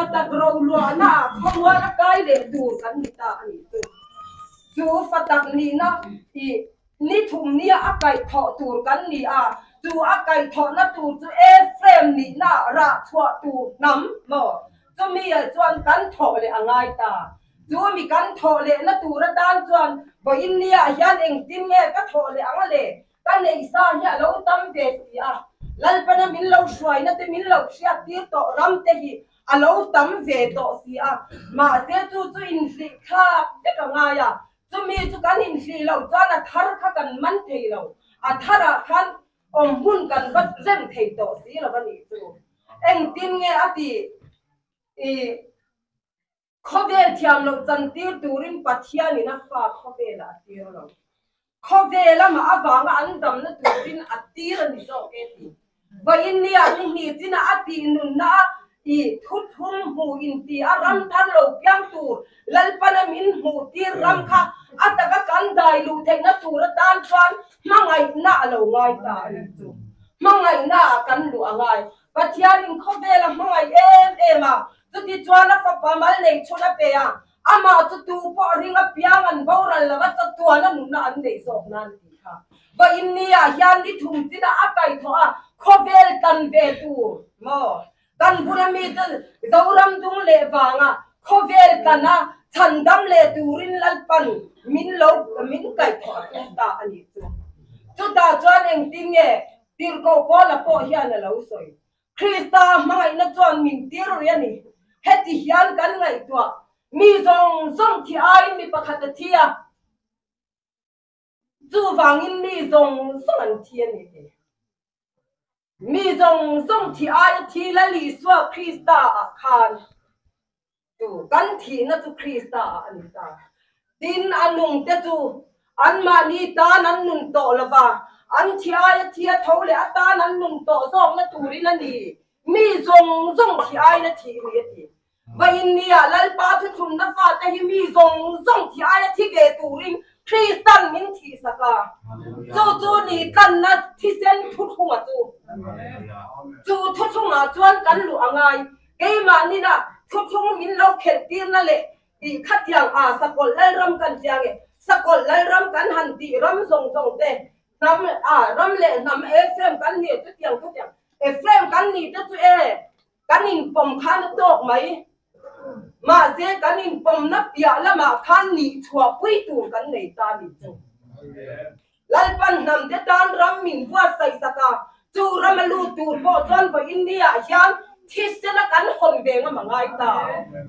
fatak rolo na kawa na kay le dur kan nita ani tu fatak ni na ni thum ni akai tho tur kan ni tu akai tho na tu frame ni na ra thwa tu nam mo tu mi chuan kan tho le angai ta tu mi kan tho le na tu ra dan chuan bo in ni hian eng tin nge ka tho le anga le kan nei sa ya lo tam ve si lalpana min lo shwai na te min lo shia tir to ram te hi alo tam ve to si ma te chu in hli kha te ka nga ya chu mi chu kan in hli lo chana thar kha kan man thei lo thara khan hun kan vat rem thei to si lo bani chu eng tin nge ati khovel thiam lo chan tir turin pathia ni na fa khovela tir lo khovela ma awanga an dam na turin atir ni so ke ti ba india ni tina ati nun na thut thum hu in ti aram than lo kyang tu lalpana min hu tir ram kha ataka kan dai lu thei na tur dan chuan mangai na lo ngai ta ni chu mangai na kan lu angai pathian in khovela mangai em tu ti chuan a fa pamal nei chuna pe ama tu po ringa piang an boral la ta tuana nun na an nei sok nan ti kha ba india hian ni thum tina akai tho khovel kan ve tu mo kan burami tan zoram dung le wanga khovel kana chandam le turin lalpan min kai tho ta ani chu ta chuan eng tin nge tir ko la po hian la lo soi krista mai na chuan min tir ri ani heti hian kan ngai to mi zong thi ai mi pakhat thia chu wangin mi zong an thian ni mi zong thi ai thi la li swa krista khan tu kan thi na tu krista ani ta tin anung te tu an ma ni ta nan nun to lawa an thi ai thi thole ata nan nun to zong na turin ani mi zong thi ai na thi ri ti ba india lal pa thu thum na fa ta hi mi zong thi ai thi ve turin Kristan min thi saka chu ni kan na thi sen thu thunga chu thu thunga chuan kan lu angai ke ma ni na thu thung min lo khel tir na le i khatyang sakol lal ram kan chiange sakol lal ram kan han ti ram zong te nam ram le nam fm kan ni tu tiang fm kan ni tu kan in pom khan tok mai ma se kan in pom na pia la ma khan ni chua pui tu kan nei ta ni chu lalpan nam de dan ram min wa sai saka chu ramalu tu bo chon bo india hian thisen kan hon ve nga mangai ta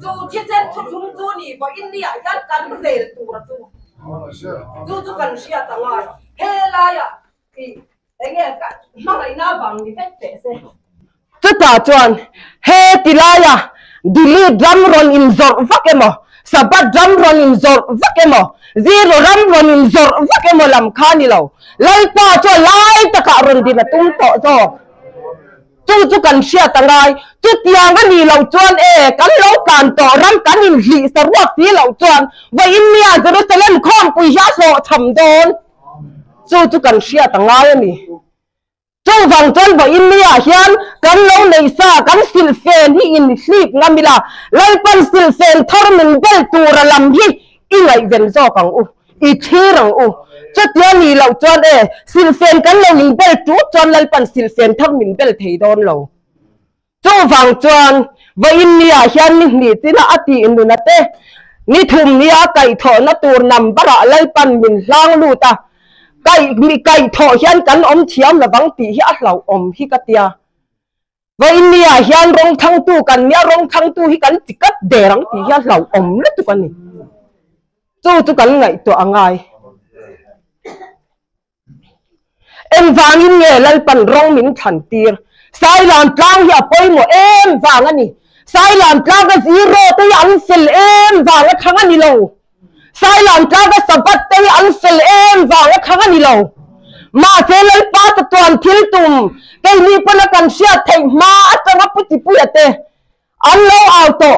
chu thisen thu thum chu ni bo india hian kan rel tu ra chu kan sia ta nga he la ya ki enge ka mangai na bang ni fet te se chu ta chuan he tilaya dili drum ron in zor vakemo sabat drum ron in zor vakemo zero ram ron in zor vakemo lam khani lo lai pa cho lai ta ka ron din tum to zo chu kan sia tangai chu tiang ga ni lo chuan kan lo kan to ram kan in hli sarwa ti lo chuan wa in nia jerusalem khom pui ya so tham don chu kan sia tangai ani châu vàng chân vào India hiền kan lâu này sa kan sil fen hi in sleep ngamila lai pan sil fen thor min bel tu ra lam hi i ngai ven zo kang u i thirang u chat ya ni lo chuan sil fen kan lo min bel tu chuan lai pan sil fen thor min bel thei don lo châu vàng chuan vào India hiền ni tina ati induna te ni thum nia kai tho na tur nam bara lai pan min lang lu ta kai tho hian kan om thiam la bang ti hi a hlau om hi ka tia wa india hian rong thang tu kan nia rong thang tu hi kan tikat de rang ti hi a hlau om le tu kan ni chu kan ngai to angai em wangin nge lal pan rong min than tir sai lam tlang hi apoi mo em wang ani sai lam tlang ka zero te an sel em wang a thang ani lo sai lam tlang ka sabat te an sel em wang a thang ani lo ma se lal pa ta tuan thil tum ke ni pana kan sia thei ma atanga puti puate an lo auto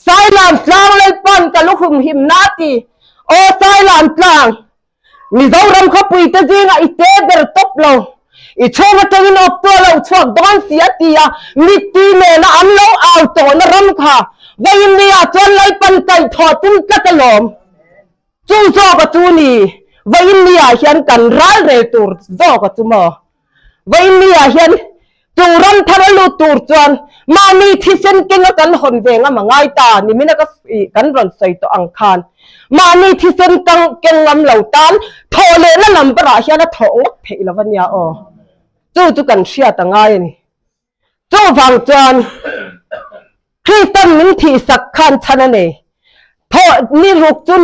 sai lam tlang lal pan ka lu hum him na ti o sai lam tlang mi zo ram kho pui te jinga ite ber top lo อีช่วงจะวินออกตัวเราช่วงตอนเสียตีอ่ะมิตีเมนะอันเราเอาตัวนรำค่ะวันนี้จนเลยปันไก่ถอดตุ้มกระตลมจูโซกับจูนี่วันนี้เห็นกันร้ายเรตูร์โซกับจูมาวันนี้เห็นจูรันทารลูตูร์จวนมามีที่เส้นเก่งกันหนเวงมาง่ายตานี่มินักกันรันใส่ตัวอังคารมามีที่เส้นกังเก่งลำเหล่าตันโทเลและลำปราเฮียนะโถเพลวันนี้อ๋อจูกันเชียตั้งไงนี่จูฟังจวนคริสตันมินที่สักขันชันนี่พอนี่ลูกจุน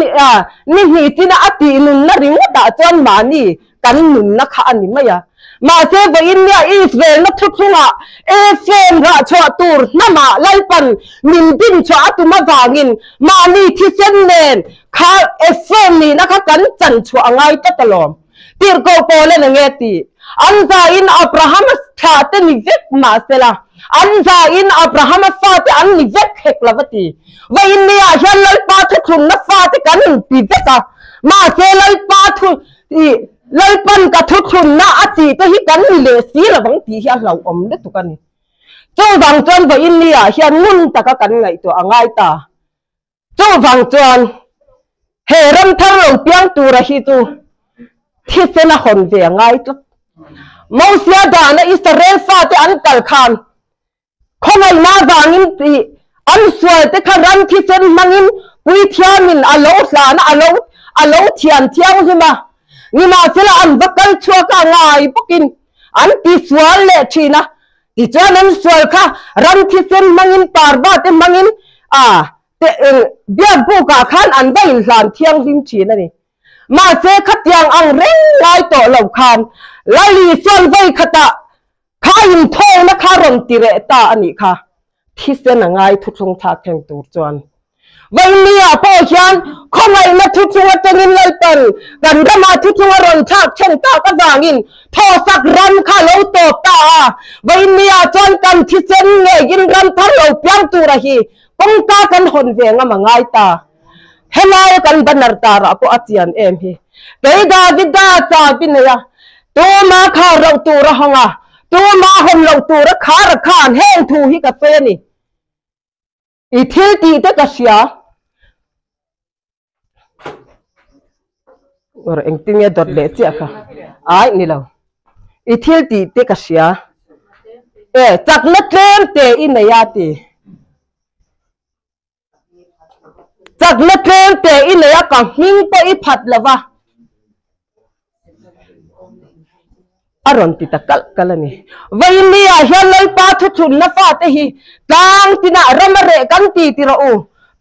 นี่ที่น่าอตินุนน่าริงว่าจวนมานี่กันนุนนักขันนี่ไม่ยามาเซฟอินเดียอิสราเอลนักทุกข์ละเอเฟนราชวตูร์น้ำมาไล่ปันมินดินชวตุมาฟางินมานี่ที่เซนเนนข้าเอเฟนนี่นะคะกันจันชวงไงตลอดตีร์โกโปเลนเงตีอันซาอินอับราฮัมสถาเตนิเวกมาเซลาอันซาอินอับราฮัมฟาเตอันนิเวกเฮกลาวตีว่าอินเดียเห็นเลยปาทุกคนนับฟาเตกันปีเวกมาเซเลยปาทุเลยปันกับทุกคนน่าอาจีตัวฮิกันนี่เลยสีละบางทีเฮียเราอมเด็ดตุกันนี่เจ้าฟังจวนว่าอินเดียเฮียนุ่นตะกันไงตัวอ่างไงตาเจ้าฟังจวนเฮรัมทั้งเราเปียงตัวระหิตัวที่เสนาคนเวียงไงตัวมอสยาดานอิสราเอลฟาเตอันกัลคานคงไอ้มาบางินตีอันสวยแต่ขรันที่เสนมังินปุยเทียมินอัลโลสลานะอัลโลเทียนเทียงใช่ไหมนี่มาเสละอันบักกันชัวกันไงพวกินอันที่สวยเละชีนะที่จวนนั้นสวยค่ะรันที่เสนมังินปาร์บาเตมังินเบียบุกอาคารอันได้หลานเทียงลิมชีนั่นนี่มาเสขัดยังอังเร่งไล่ต่อเหล่าคานไล่ลีส่วนไว้ขตะข้ายินทองนะข้ารอนติเรตาอันนี้ค่ะที่เสนง่ายทุกทงทักแห่งตัวจวนวันนี้พ่อฉันคงไงมาทุกทงจะงินเลยเปิลกันรมาทุกทงรอนทักเช่นตาก็วางินทอสักรันข้าเหล่าตัวตาวันนี้จวนกันที่เสนเงยินรันทั้งเหล่าเพียงตัวระหีป้องตากันหนเวงมาง่ายตาเฮลายกันบันนาร์ตาระก็อาเจียนเอ็มฮีเกยดาวิดาจาบินเนียตัวมาข้าเราตัวระหังตัวมาหมเราตัวระขาระขานแห้งทูฮิกาเฟนี่อีเทลตีเตกัสยาว่าเอ็งติงยาดอดเละเจ้าค่ะไอ้นี่เราอีเทลตีเตกัสยาจากนักเรียนเตอินเนียตีจากนักเรียนเตอินเนียกังหิ้งไปอีพัดละวะอารมณ์ติดตะกัลนี่วันนี้เฮียเลยปาทุชุนนับฟาเตหีต่างที่น่ารำเรกันตีติระอู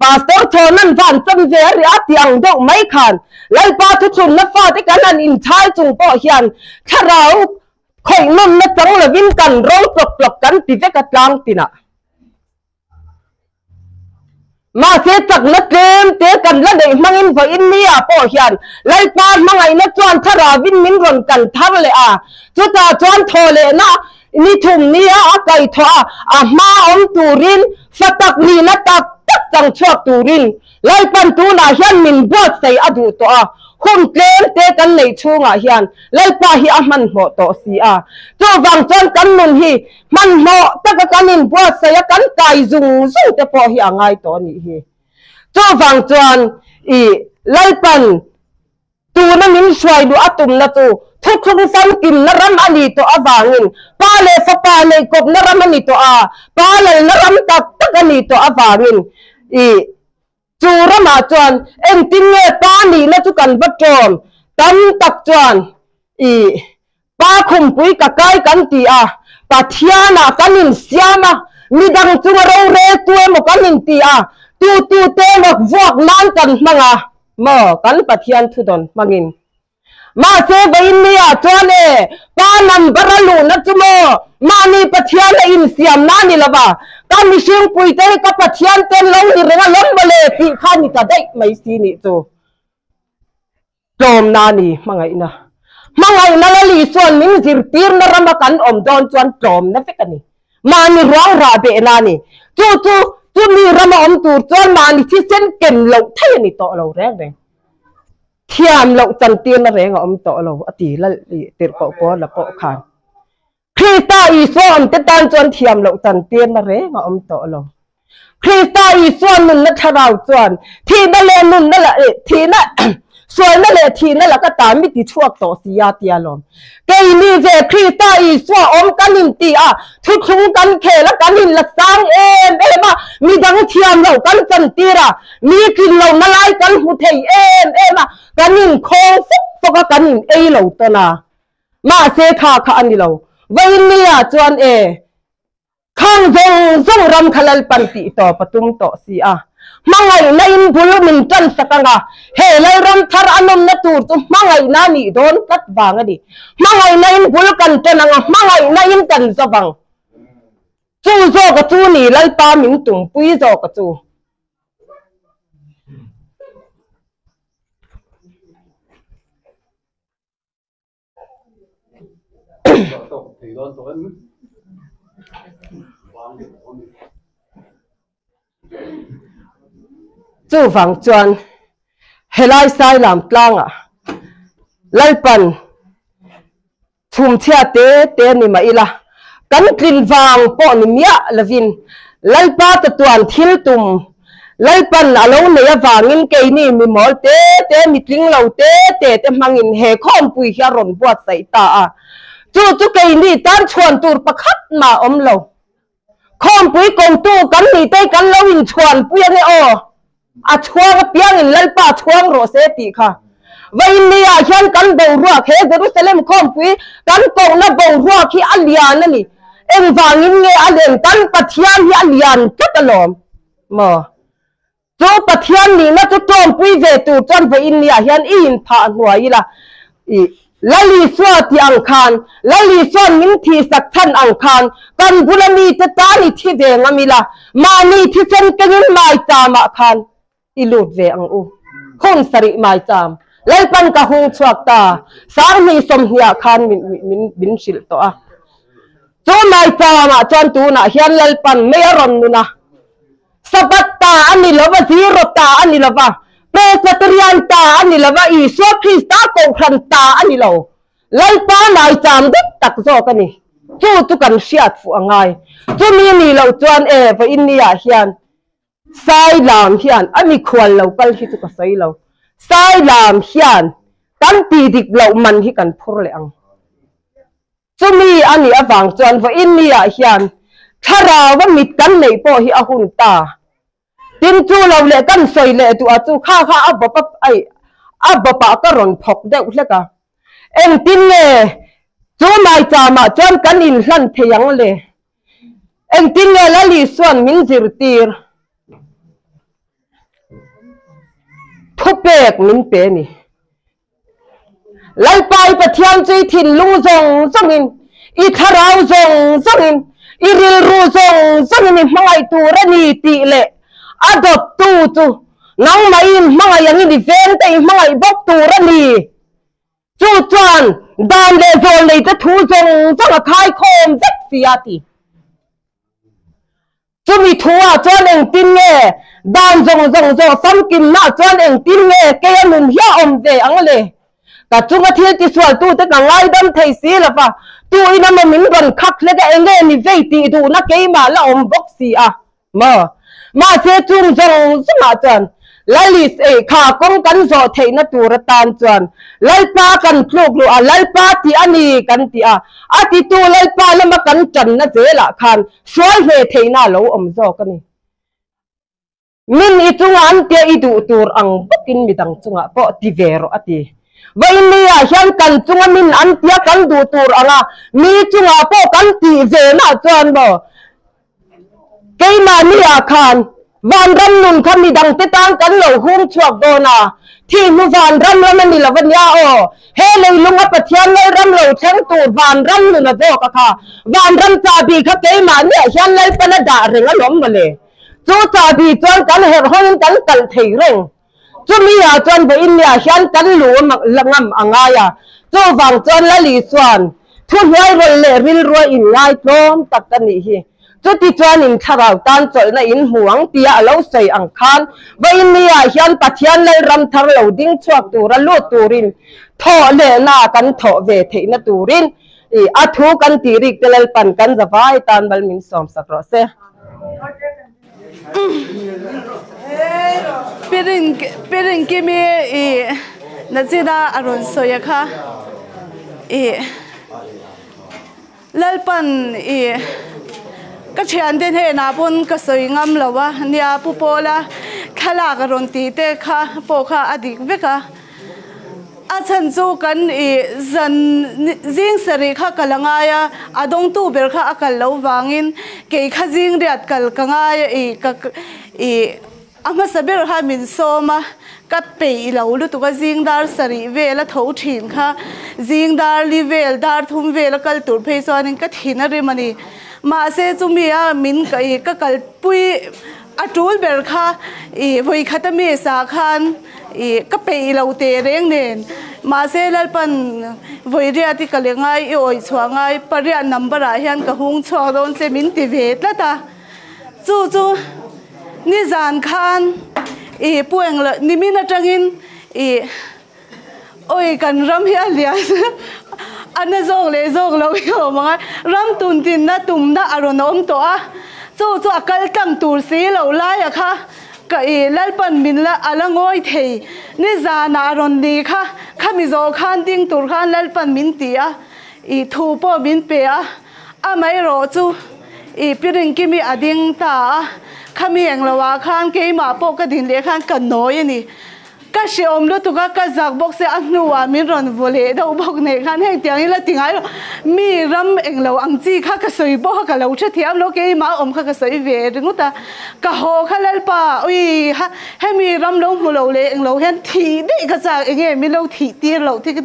ปาสเตอร์โทนันฟันจำเจริญที่อังดอกไม่ขันเลยปาทุชุนนับฟาเตกันนันอินทายจุงปอเฮียนถ้าเราคอยนุ่มนัดจังเลยวินกันร้องปลอกกันตีเจกัดลางตีน่ะมาเสียจากนักเรียนเตะกันแล้วเด็กมังอินว่าอินเดียพ่อเฮียนไล่ปานมังไงนักจวนทาราวินมินรอนกันทั้งเลยจุดจวนโทเลยนะนี่ทุ่มนี้ไก่ทอมาอมตูรินสตักนีนัตักจังชอบตูรินไล่ปันตูน่าเฮียนมินบวชใส่อดูตัวหุ่นเกลนเตะกันในช่วงเฮียนไล่ปาฮีมันเหมาะต่อสีจูฟังจนกันนุนฮีมันเหมาะแต่กันนินบวชใส่กันไก่จุงแต่พอฮีง่ายตัวนี้ฮีจูฟังจนไล่ปันตูนั้นมินช่วยดูอัตุมนะตูทุกคนฟังกินนรำอันนี้ตัวอวางินปาเลฟปาเลกบนรำอันนี้ตัวปาเลนรำตักอันนี้ตัวอวางินจูระมาจวนเอ็งติงเงปานีนะทุกันบัดจอมตั้มตักจวนปาคุมปุยกะไกกันตีปาเทียนากันินเสียมามีดังจุงเราเรตัวมกันินตีตูเตมกวกมันกันมังมอกันปาเทียนทุดอนมังินมาเซฟอินเดียจวนปานัมบราลูนัจุโมมานีปาเทียนอินเสียมนานี่ละบ่าการมิชิงปุยเตกับปาเทียนเต้นลงนี่เรื่องล้มมาเลยปีข้านี่ก็ได้ไม่ซีนี่โจโจมนานี่มังไงนะละลีส่วนมินจิรตีร์นรำกันอมดอนจวนโจมนะเฟกันนี่มานี่ร้องราเบนานี่จูมีรำอมตูจวนมานี่ที่เส้นเก่งเหล่าเท่านี่ต่อเราแรงเทียมเราจันเตียนอะไรเงี้ยอมต่อเราอติละเติร์กปอละปอขาน Krista Iswan te tan chuan thiam lo tan tiên na re nga om to lo Krista Iswan nun na tharau chuan thi na le nun na la thi na soi na le thi na la ka ta mi ti chuak to sia tia lom ke ni ve Krista Iswan om kanin ti a thu thung kan khe la kanin la sang em ma mi dang thiam lo kan chan tira mi kin lo na lai kan hu thei em ma kanin khong fuk ka kanin ei lo to na ma se kha kha ani lo vậy nia chuan khang zong ram khalal panti to patum to si a mangai na in bulu min tan sakanga he lai ram thar anom na tur tu mangai na ni don kat banga di mangai na in bulu kan tenanga mangai na in kan zawang chu zo ka chu ni lai pa min tung pui zo ka chu chú vàng chuan helai sai làm tlang à lai pan thum chia te ni ma ila kan klin vàng po ni mia lavin lai pa ta tuan thil tum lai pan alo ne wangin ke ni mi mol te mi tling lo te mangin he khom pui hia ron buat sai ta a chú ke ni tan chuan tur pakhat ma om lo khom pui kong tu kan ni te kan lo in chuan pui ne o a chuang piang in lai pa chuang ro se ti kha vai ni a hian kan bo ruwa khe Jerusalem khom pui kan ko na bo ruwa khi alian ani eng wangin nge alen kan pathian hi alian katalom mo chu pathian ni na chu tom pui ve tu chon ve in ni a hian in pha nuai la lali swa ti ang khan lali son min thi sak than ang khan kan bulani te ta ni thi ve ngamila ma ni thi sen kengin mai ta ma khan ilut ve ang u khon sari mai cham lai pan ka hung chuak ta sang mi som hia khan min bin sil to a chu mai cha ma chon tu na hian lal pan me ron nu na sabat ta ani lova zero ta ani lova Presbyterian ta ani lova Isu Krista ko khan ta ani lo lai pa nai cham dik tak zo ka ni chu kan siat fu angai chu mi ni lo chuan va in ni a hian sai lam hian ani khwal lo pal hi chu ka sai lo sai lam hian kan ti dik lo man hi kan phur le ang chu mi ani awang chuan va in ni a hian thara wa mit kan nei po hi a hun ta tin chu lo le kan soi le tu a chu kha abapa ka ron phok de hleka em tin le chu mai cha ma chuan kan in hlan theyang le em tin le la li suan min zir tir thupek min pe ni lai pai pathian chui thin lung zong in I tharau zong in I ril ru zong in mangai tu rani ti le adop tu nang mai mangai yang ni ven te mangai bok tu rani chu chuan dan le zol le ta thu zong a khai khom zek siati chu mi thua chuan eng tin nge dan zong sam kim na chuan eng tin nge ke nun hia om ve ang le ka chunga thil ti swal tu te ka ngai dam thei si la pa tu ina ma min ron khak le ka enge ni ve ti tu na ke ma la om bok si a ma se chung zong ma chuan lalis kha kong kan zo thei na tu ra tan chuan lai pa kan thluk lu a lai pa ti ani kan ti a ati tu lai pa lama kan chan na zela khan swal he thei na lo om zo ka ni min I chunga an te I du tur ang bukin midang chunga po ti vero ati vai ni a hian kan chunga min an tia kan du tur anga mi chunga po kan ti ve na chuan bo keima ni a khan van ram nun kha midang te tang kan lo hung chuak do na thi nu van ram ni la van ya o he le lunga pathian le ram lo thang tur van ram nu na do ka kha van ram cha bi kha keima ni a hian lai pana da renga lom ma le chu cha bi chuan kan her hon kan kal thei reng chu mi a chuan bo in ya hian kan lu langam anga ya chu wang chuan la li chuan thu hwai rol le ril ro in ngai tlom tak kan ni hi chu ti chuan in tharau tan chol na in huang tia alo sei ang khan bo in ni a hian pathian le ram thar lo ding chuak tur a lu turin tho le na kan tho ve thei na turin thu kan tirik telal pan kan zawai tan bal min som sakro se pirin kimi nazida aron soya kha lalpan ka thian den he na pon ka soi ngam lawa nia pu pola khala ka ron ti te kha po kha adik veka a chan chu kan zan jing sari kha kalangaya adong tu ber kha akal lo wangin ke kha jing riat kal kangaya ama saber ha min soma ka pe lo lu tu ka jing dar sari vela tho thin kha jing dar li vel dar thum vel kal tur phei sonin ka thina ri mani ma se chumia min ka kal pui atul ber kha voi khatami sa khan ka pe lo te reng nen ma se lalpan voi ria ti kalengai oi chuangai paria number a hian ka hung chho don se min ti ve tla ta chu ni zan khan pueng la ni min atangin oi kan ram hi alia ana zong lo yo ma ram tun tin na tum na aron om to a chu akal tam tur si lo la ya kha ka lalpan min la alangoi thei ni zana ron ni kha khami zo khan ding tur khan lalpan min tia thu po min pe a amai ro chu piring kimi ading ta khami eng lawa khan ke ma po ka din le khan kan noi ni ka shiom lu tu ka zak bok se anuwa min ron vole do bok ne khan he tiang ila tingai mi ram eng lo ang chi kha ka soi bo ka lo tha thiam lo ke ma om kha ka soi ve ringu ta ka ho khalal pa ui he mi ram lo mu lo le eng lo hen thi de ka sa eng e mi lo thi tir lo thi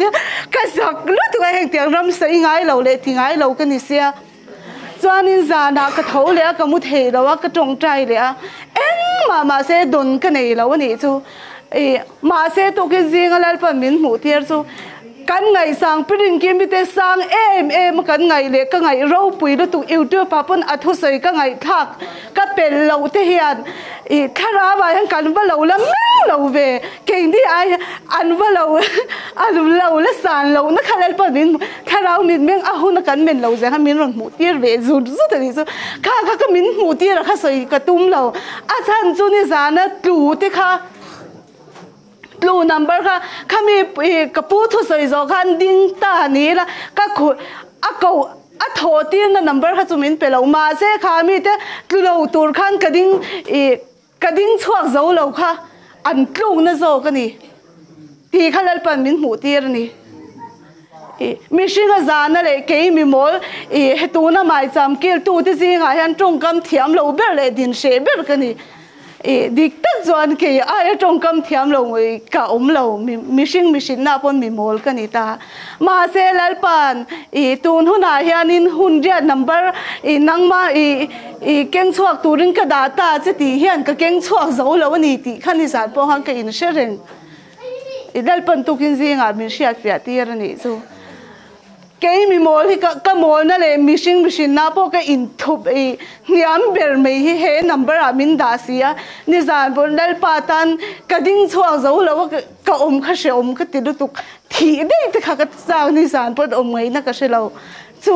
ka zak lu tu ka he tiang ram sai ngai lo le tingai lo ka ni sia chuanin zana ka tho le ka mu thei lo ka tong trai le eng ma se don ka nei lo ni chu ma se to ke jing alal pa min mu tiar chu kan ngai sang pring kim bi te sang em kan ngai le ka ngai ro pui lo tu youtube pa pon athu sei ka ngai thak ka pel lo te hian thara ba han kan ba lo lam lo ve ke ndi ai an ba lo la san lo na khalal pa min thara min meng a hu na kan men lo je ha min ron mu tir ve zu ta ni chu ka min mu tir kha sei ka tum lo a chan chu ni zana tu te kha lu number kha khami kapu thu soi zo khan ding ta ni la ka khu a ko a tho tin na number kha chumin pe lo ma se kha mi te lo tur khan kading chuak zo lo kha an tlung na zo ka ni ti khalal pan min mu tir ni mi shinga zana le ke mi mol he tu na mai cham kil tu ti zinga han tong kam thiam lo ber le din she ber ka ni dik tak zuan ke ai tong kam thiam lo ka lo mi shin na pon mi mol ka ni ta ma se lalpan tun huna hianin hundria number nang ma keng chuak turin ka data che ti hian ka keng chuak zo lo ni ti khani zan po hang ka in shereng lalpan tukin zinga mi shiat fia tir ni chu ke mi mol hi ka mol na le mishing na po ka in thup niam ber me hi he number a min da sia ni zan bon dal patan ka ding chuak zo lo ka kha she ka ti du tuk thi de te kha ka chang ni zan pot ngai na ka she lo chu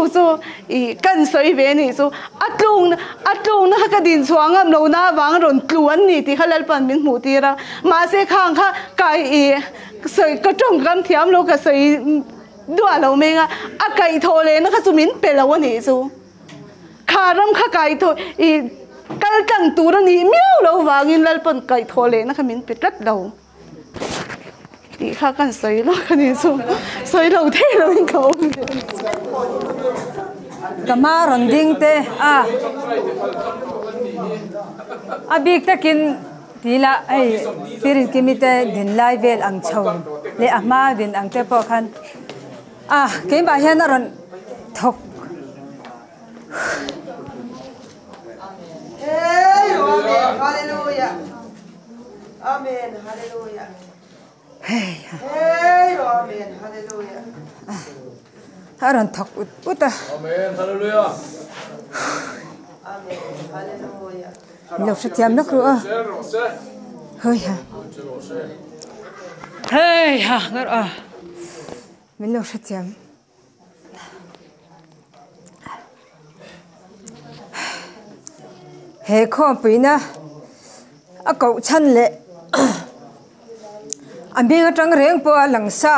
kan soi ve ni chu atlung na ka din chuangam lo na wang ron tluan ni ti khalal pan min mu tira ma se khang kha kai soi ka tong kam thiam lo ka soi dua lo menga a kai tho le na kha chumin pe lo ni chu kharam kha kai tho kal tang tu ra ni miu lo wangin lal pon kai tho le na kha min pe tat lo ti kha kan soi lo ka ni chu soi lo the lo in ko kama ronding te a big takin tila ai pirin kimite din lai vel ang chho le ama din ang te po khan ke ba hian ron thok hallelujah amen hallelujah hey amen hallelujah ron thok uta amen hallelujah amen hallelujah lo shatiam na kru hey ha ngar min lo shatiam he kho puina a ko chan le ami nga tang reng po lang sa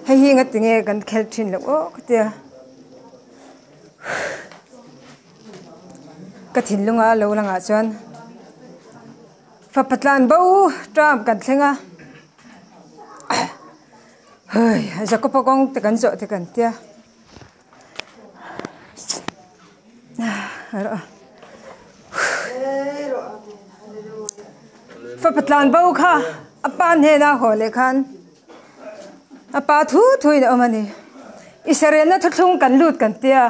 he hi nga tinge kan khel thin lo o katia ka thin lunga lo langa chuan fa patlan bo tram kan thlenga hei jakopa kong te kan zo te kan tia fa patlan bo kha apa ne na hole khan apa thu thui na mani Israel na thung kan lut kan tia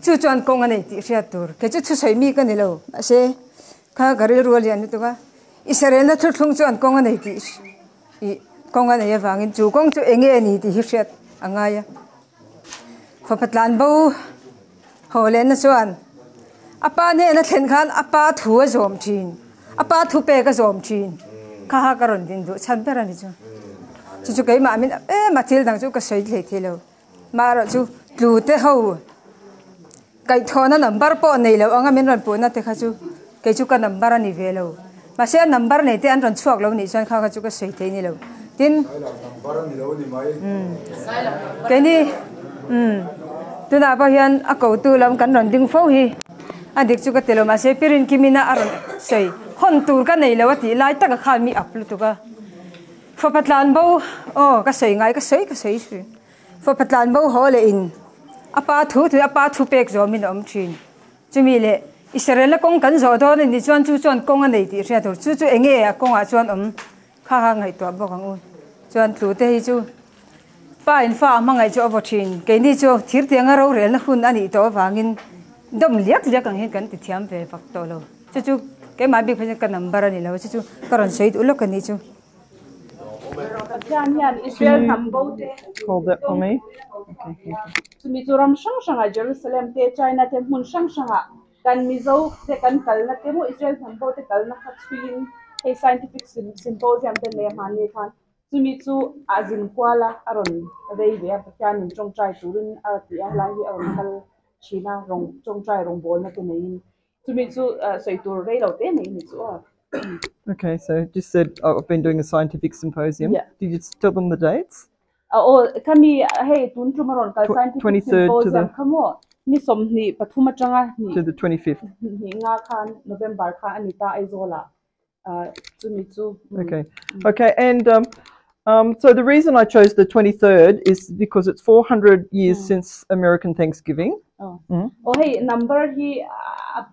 chu chuan kong anei ti ria tur ke chu soi mi kan lo ase kha garil rual yan tu ka Israel na thung chuan kong anei ti I kong anei wangin chu kong chu enge ni ti hiat angaya fa patlan bo hole na chuan apa ne na thlen khan apa thu a zom thin apa thu pe ka zom thin kha ha karon din du chan pera ni chu chu kai ma min ma thil dang chu ka soi le thelo ma ro chu tlu te ho kai thona number po nei lo anga min ron po na te kha chu kai chu ka number ani ve lo ma se number nei te an ron chuak lo ni chan kha ka chu ka soi the ni lo tin number ni lo ni mai kai ni tu na ba hian a ko tu lam kan ron ding fo hi adik chu ka telo ma se pirin kimina aron sei hon tur ka nei lo ti lai ta ka kha mi up lu tu ka fo patlan bo o ka sei ngai ka sei su fo patlan bo ho le in apa thu pek zo min om thin chumi le Israel la kong kan zo do ni chuan chu chuan kong a nei ti ria tur chu enge a kong a chuan om kha ha ngai to bo kang un chuan tlu te hi chu pa in fa ma ngai chu avo thin ke ni chu thir te nga ro rel na hun ani to wangin dom liak ang hin kan ti thiam ve vak to lo chu ke ma bi phajan ka number ani lo chu karon sei u lo kan ni chu Israel Hambote. Hold that for me. Okay. To Mizoram Shangshanga, Jerusalem, te China, te Mun Shangshanga, kan Mizo, te kan Kalna, te mo Israel Hambote, Kalna Hatwin, a scientific symposium, the Lemani Khan, to Mitsu, as in Kuala, Aron, a baby, a Patan, and Jong Chai Turin, the Airline, Aron, China, Jong Chai, Rombona, to name. To Mitsu, so to read out any Mitsu. Okay, so just said I've been doing a scientific symposium. Yeah. Did you tell them the dates? Kami hey tun tumaron ka scientific 23rd to symposium kamo ni somni pathuma changa ni To the 25th. ni nga khan November kha anita aizola tumitsu. Okay, and so the reason I chose the 23rd is because it's 400 years since American Thanksgiving. Hey number hi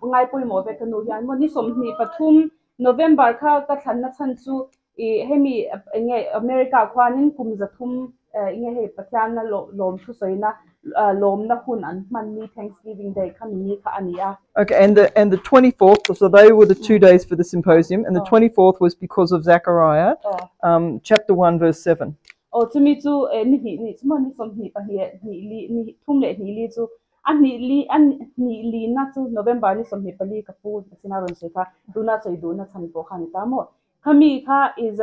ngai poi mo ve kanu yan mo ni somni pathum November kha ka thanna chanchu hemi nge America khwanin kum zathum nge he pathian na lom thu soina lom na hun an man ni Thanksgiving day khami kha ania. Okay, and the 24th, so they were the 2 days for the symposium, and the 24th was because of Zechariah, chapter 1, verse 7. To me too, ni somni pa ni thum le ni li chu an ni li na chu November ni somni pali ka pu sinaron se kha duna choi duna chan po khan ta mo khami kha is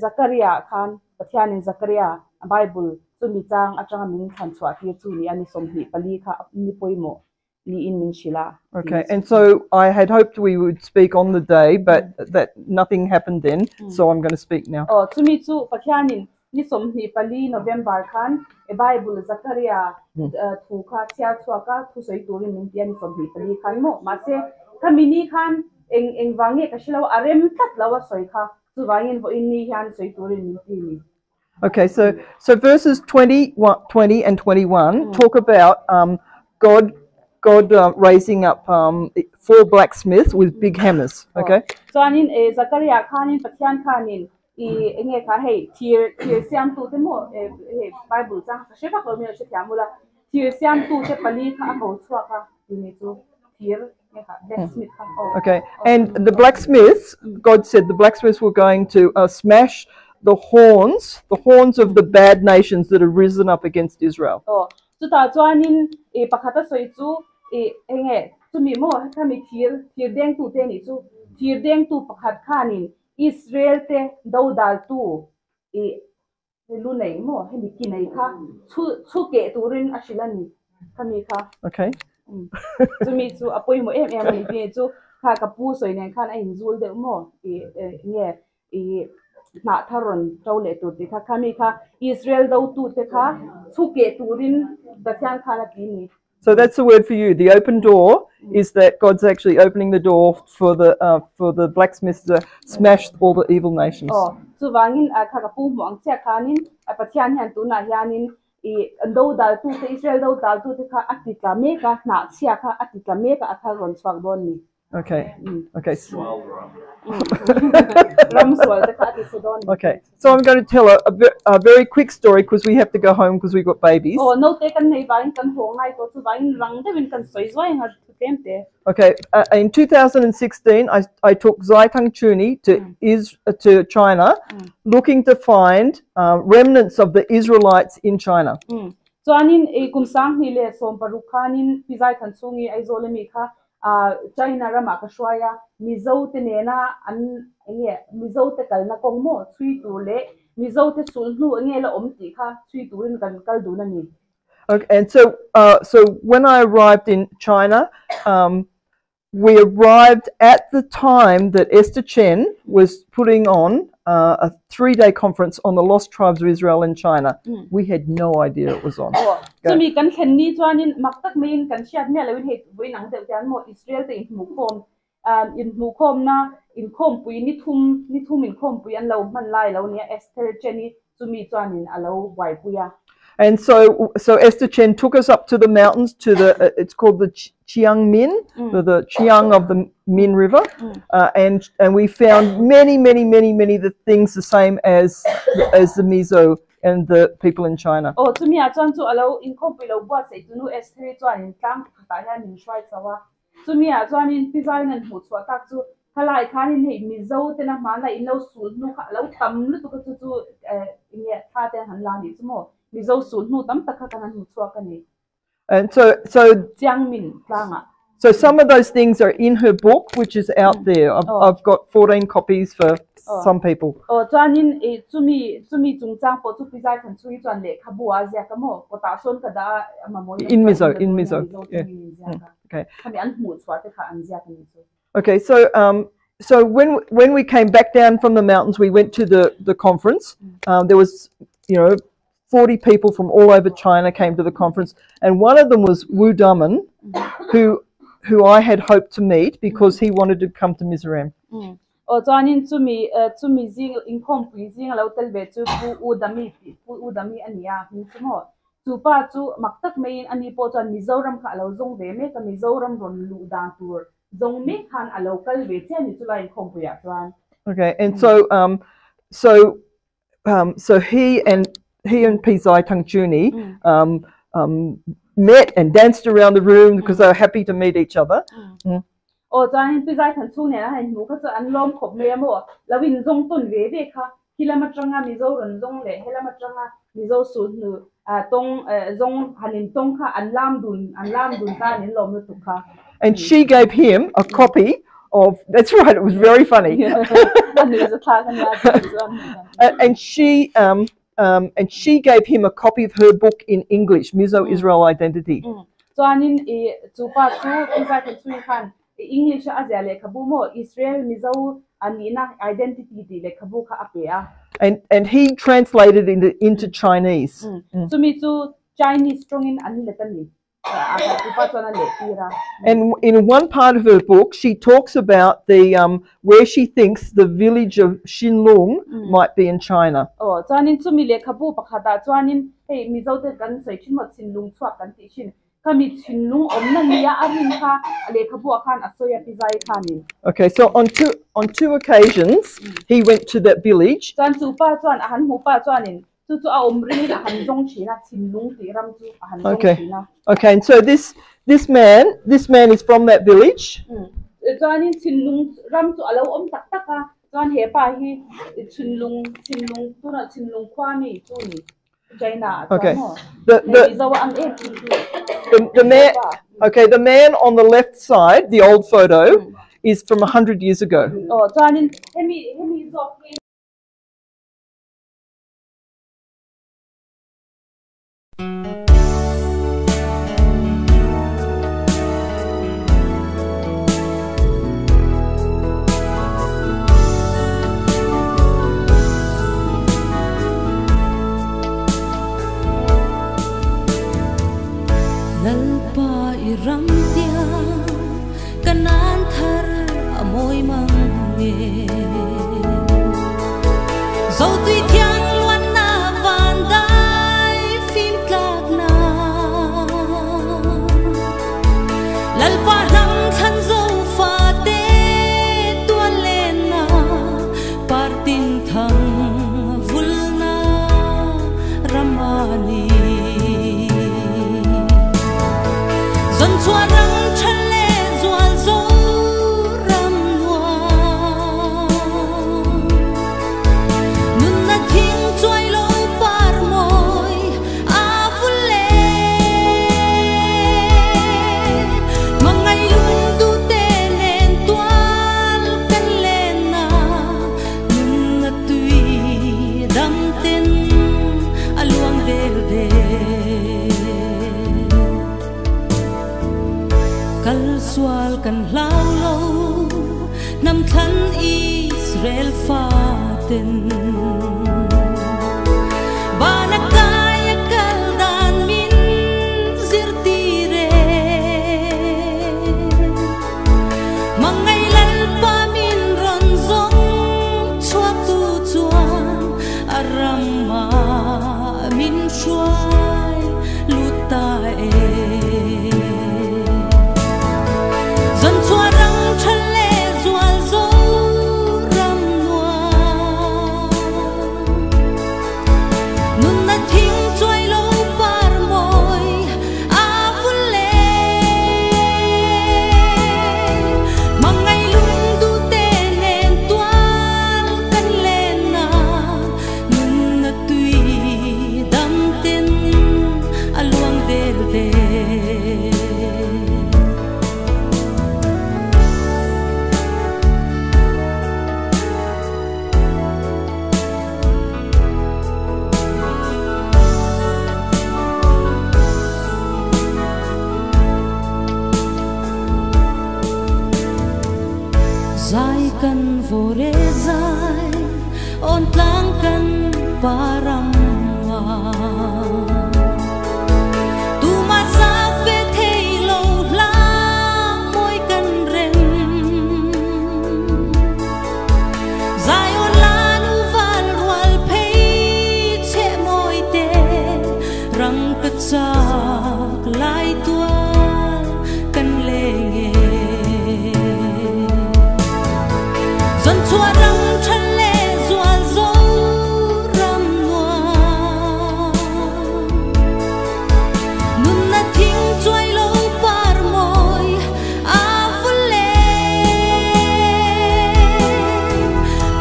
Zakaria khan pathian in Zakaria Bible to mi chang atanga min khan chwa ti chu ni ani somni pali kha ni poimo ni in min shila. Okay, and so I had hoped we would speak on the day, but that nothing happened then, so I'm going to speak now. To me too, pathian ni somni pali November khan e Bible Zakaria thu kha tia chwa ka thu soi turin min tian somni pali khan mo ma se khamini khan eng wange ka shilo arem tat lawa soi kha chu wangin vo in ni hian soi turin min ti ni. Okay, so verses 20 and 21 talk about God raising up 4 blacksmiths with big hammers. Okay. So anin Zakaria khanin pathian khanin nge kha hey tier siam tu te mo Bible chang ka sheba ko mi she tiamula tier siam tu te pali kha ko chwa ka ni tu tier nge kha blacksmith kha. Okay, and the blacksmiths, God said the blacksmiths were going to smash the horns of the bad nations that have risen up against Israel. So ta chuanin pakhata soi chu nge chumi mo kami tier deng tu te ni chu tier deng tu pakhat khanin Israel te daudal tu lu nei mo hemi kinai kha chu ke turin ashilani kami kha. Okay. Chumi chu apoi mo em ni chu ค่ะกับผู้สวยเนี่ยค่ะไอ้หินจูลเดมอเนี่ยนาทารอนเจ้าเล่ตุติค่ะมีค่ะอิสราเอลดาวตุติค่ะสุเกตุรินดัชยันค่ะนักนี้ So that's the word for you. The open door is that God's actually opening the door for the blacksmiths to smash all the evil nations. สุวางินค่ะกับผู้หวังเสียค่ะนินปัจจัยหันตุนาญานินดาวดาวตุอิสราเอลดาวดาวตุติค่ะอัติกาเมกะนาเสียค่ะอัติกาเมกะอัทารอนสวากบอนนี่ Okay. Okay. Okay. So I'm going to tell a very quick story because we have to go home because we've got babies. Okay. In 2016, I took Zai Tang Chuni to China, looking to find remnants of the Israelites in China. China rama ka shwaya mizo te nena an mizo te kal na kong mo thui tu le mizo te sul nu nge la om ti kha thui tu rin kan kal du na ni. Okay, and so when I arrived in China, we arrived at the time that Esther Chen was putting on a 3-day conference on the lost tribes of Israel in China. We had no idea it was on. So mi kan khen ni chuanin maktak mein kan shiat me lawin he boinang de jan mo Israel te in mu khom na in khom pui ni thum in khom pui an lo man lai lo nia Esther Chen ni chumi chuanin alo wai puya. And so Esther Chen took us up to the mountains to it's called the Chiang Min, the Chiang of the Min River, and we found many the things the same as the Mizo and the people in China. Oh, to me, I turn to allow in compilo what say to know Esther in Camp Katayan in Schweizer. To me, I turn in Pisan and Hoots for Taxu. Kalai can in Mizo, then a man in no soul, no allow come to in yet Tata and Lani more. Mizo soul, no Tamtaka and Hootswakani. And so Jiang Min, Planga. So some of those things are in her book, which is out there. I've got 14 copies for some people. Oh, Tuanin, to me, Zungzang for 2 pizza and 3 to an lake, Kabua, Ziakamo, or Tason Kada, in Mizo. Yeah. Okay. Okay, so when we came back down from the mountains, we went to the conference. There was, 40 people from all over China came to the conference, and one of them was Wu Damen, who I had hoped to meet because he wanted to come to Mizoram. Oh, Tuanin to me zing in comprising a local betu Udami Ania, Mitsimo. To part to Maktak main and Nipot and Mizoram Kalozong, they make a Mizoram from Ludan tour. Zong make han a local veteran to like Compuyan. Okay, and so he and Pizai Tang Chuni met and danced around the room because they were happy to meet each other. Oh, Zan Pizai Tang Chuni and Mukas and Lom Kop Memo, Lavin Zong Tun Veka, Hilamatranga Mizo and Zong Le, Hilamatranga Mizo Sunu, Tong Zong Hanin Tonka and Lamdun Tan in Lomutuka. And she gave him a copy of, that's right, it was very funny. And she gave him a copy of her book in English, Mizo Israel Identity. So anin English Asia le kabumo Israel Mizo anina identity di le kabu ka apea. And he translated into Chinese. So me to Chinese strong in aniletani. And in one part of her book, she talks about the where she thinks the village of Xinlong might be in China. Oh, Chuanin chumi le khabu pakhata Chuanin hey mizo te kan sai chin mot Xinlong chhuak kan ti shin kami Xinlong omna niya arin kha le khabu khan asoya pizai khanin. Okay, so on two occasions he went to that village. Chuan chu pa chuan ahan mu pa chuanin. Okay. Okay, and so this man is from that village. Okay. The man on the left side, the old photo, is from 100 years ago. dẫu tuy thiang loan na vàn đai phim lạc na lal pa lam than dâu pha tê tuan lên na partin thang vul na ramani dân chua răng chân lệ dual dâu ram noa nun na thing choy lo par môi a vul lệ mang ngày lung tu tê lên toan căn lên na nun na tùy đam tên a luang del de kal sual kan lau lâu nam than Israel faten banakaya kal dan min zirtire mangai lal pa min ron zong chua tu chuan arama min shuai luta dân chua răng chân lệ dual dâu ram noa nun na thing choy lo par môi a vul lệ mang ngày lung tu tê lên toan căn lên na nun na tùy đam tên a luang del de zai kan vore zai on tlang kan param tu ma sa ve thei lo la moi kan ren zai on la nu val wal pei che moi te rang ka chak lai tua kan le nge dân chua răng chân lệ dual dâu ram noa nun na thing choy lo par môi a vul lệ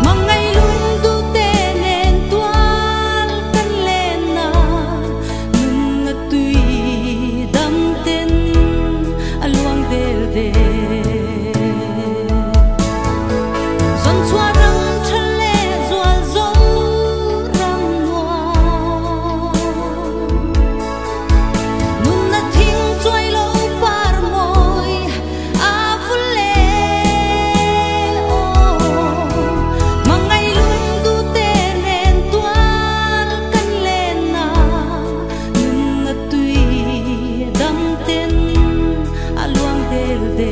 mang ngày lung tu tê lên toan căn lên na nun na tùy đam tên a luang del de dân chua răng chân lệ dual dâu ram noa nun na thing choy lo par môi a vul lệ mang ngày lung tu tê lên toan căn lên na nun na tùy đam tên a luang del de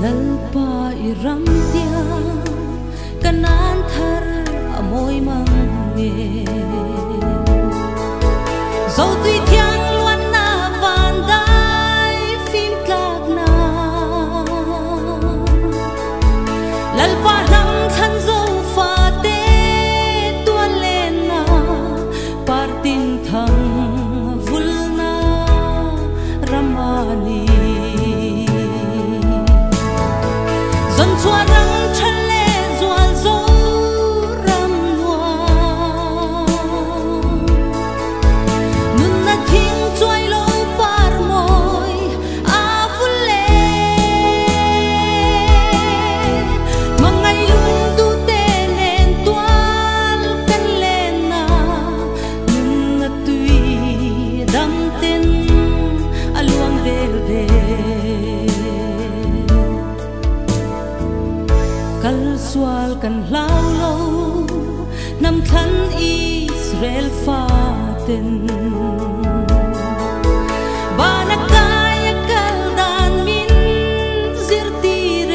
lalpa iram tia kanan thar amoi mange dẫu tuy thiang loan na vàn đai phim lạc na lalpa lam than dâu pha tê tuan lên na partin thang vul na ramani dân chua răng chân lệ dual dâu ram noa กันเล่าโลนำทันอิสราเอลฟาเต็นบานกายกัลดานมินซิรตีเร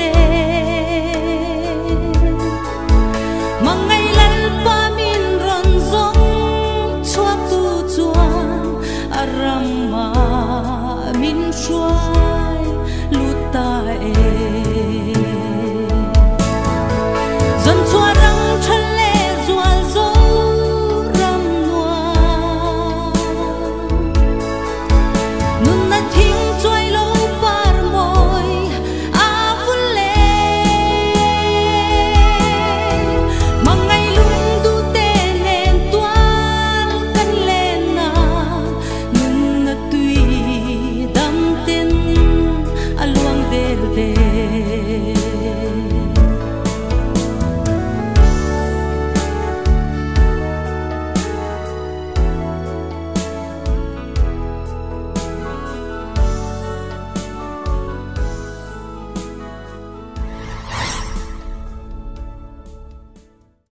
มังไงลัลปามินรอนซงชวบตูจวนอารัมมามินชว